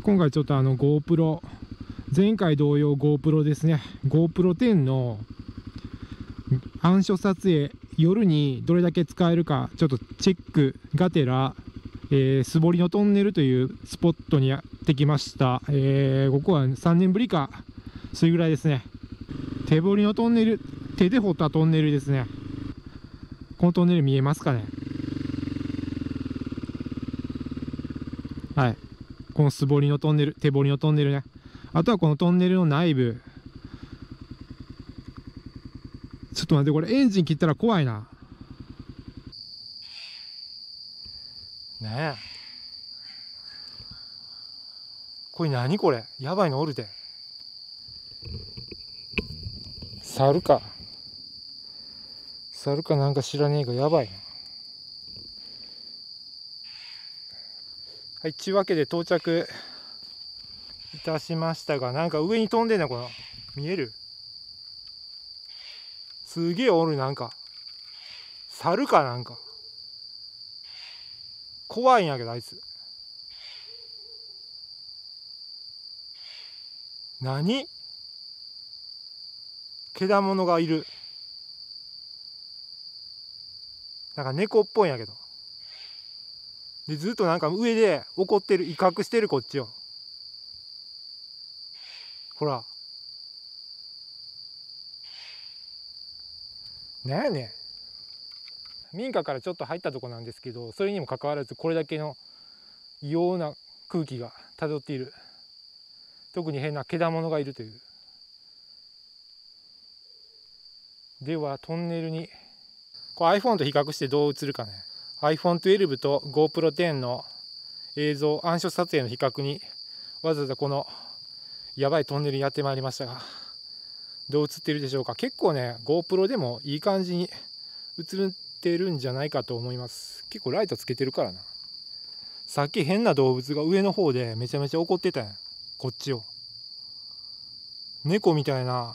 今回ちょっとGoPro、前回同様 GoPro ですね。GoPro 10の暗所撮影、夜にどれだけ使えるか、ちょっとチェックがてら、素堀のトンネルというスポットにやってきました。ここは3年ぶりか、それぐらいですね。手掘りのトンネル、手で掘ったトンネルですね。このトンネル見えますかね。はい。この素掘りのトンネル、手掘りのトンネルね。あとはこのトンネルの内部。ちょっと待って、これエンジン切ったら怖いな。ねえ。これ何これ、やばいのおるで。猿か。猿かなんか知らねえがやばいな。はい、ちゅうわけで到着いたしましたが、なんか上に飛んでんな、この。見える？すげえおる、なんか。猿かなんか。怖いんやけど、あいつ。何？けだものがいる。なんか猫っぽいんやけど。で、ずっとなんか上で怒ってる、威嚇してる、こっちを。ほら。なんやねん。民家からちょっと入ったとこなんですけど、それにもかかわらずこれだけの異様な空気が漂っている。特に変なけだものがいるという。ではトンネルにこれ iPhone と比較してどう映るかね。 iPhone12 と GoPro10 の映像暗所撮影の比較にわざわざこのやばいトンネルにやってまいりましたが、どう映ってるでしょうか。結構ね GoPro でもいい感じに映ってるんじゃないかと思います。結構ライトつけてるからな。さっき変な動物が上の方でめちゃめちゃ怒ってたやん、こっちを。猫みたいな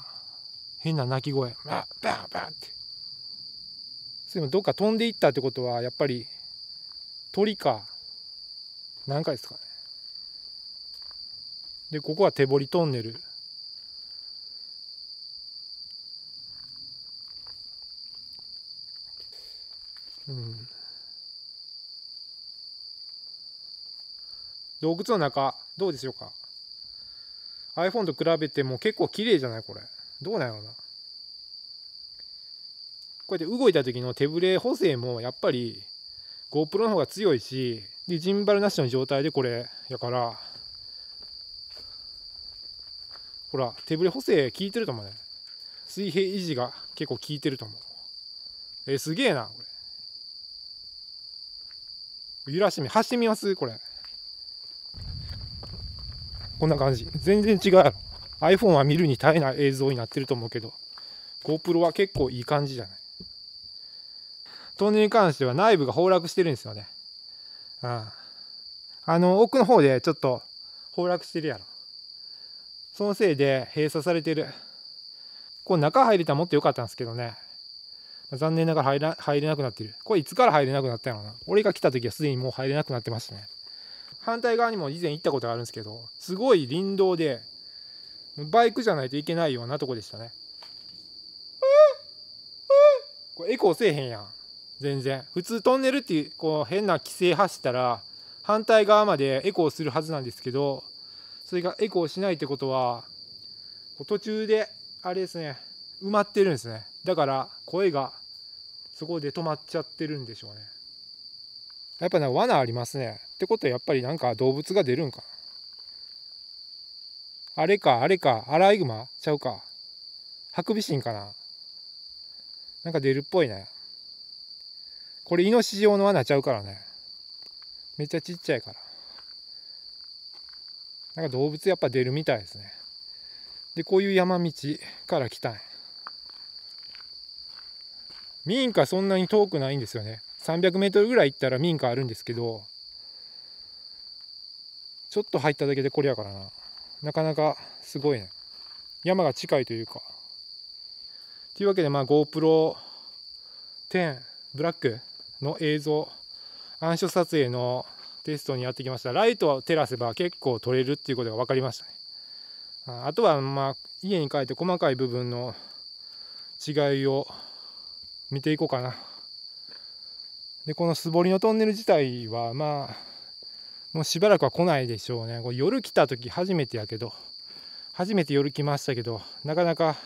変な鳴き声、バンバンバンって。それもどっか飛んでいったってことはやっぱり鳥か何かですかね。でここは手掘りトンネル。洞窟の中どうでしょうか。 iPhone と比べても結構綺麗じゃないこれ。どうなんやろうな。こうやって動いた時の手ぶれ補正もやっぱり GoPro の方が強いし、でジンバルなしの状態でこれやから、ほら手ぶれ補正効いてると思うね。水平維持が結構効いてると思う。すげえなこれ。揺らしてみ走ってみます。これこんな感じ。全然違うやろ。 iPhone は見るに耐えない映像になってると思うけど GoPro は結構いい感じじゃない。トンネルに関しては内部が崩落してるんですよね。奥の方でちょっと崩落してるやろ。そのせいで閉鎖されてる。これ中入れたらもっと良かったんですけどね。残念ながら入れなくなってる。これいつから入れなくなったのかな。俺が来た時はすでにもう入れなくなってましたね。反対側にも以前行ったことがあるんですけど、すごい林道でバイクじゃないといけないようなとこでしたね。これエコーせえへんやん。全然普通トンネルっていうこう変な規制走ったら反対側までエコーするはずなんですけど、それがエコーしないってことは途中であれですね、埋まってるんですね。だから声がそこで止まっちゃってるんでしょうね。やっぱなんか罠ありますね。ってことはやっぱりなんか動物が出るんかな。あれかあれか、アライグマちゃうか、ハクビシンかな。なんか出るっぽいね。これイノシシ用の罠ちゃうからね。めっちゃちっちゃいから。なんか動物やっぱ出るみたいですね。でこういう山道から来たん。民家そんなに遠くないんですよね。300メートルぐらい行ったら民家あるんですけど、ちょっと入っただけでこれやからな。なかなかすごいね。山が近いというか。というわけでGoPro 10ブラックの映像暗所撮影のテストにやってきました。ライトを照らせば結構取れるっていうことが分かりましたね。あとは家に帰って細かい部分の違いを見ていこうかな。でこの素彫りのトンネル自体はもうしばらくは来ないでしょうね。これ夜来た時初めて夜来ましたけど、なかなか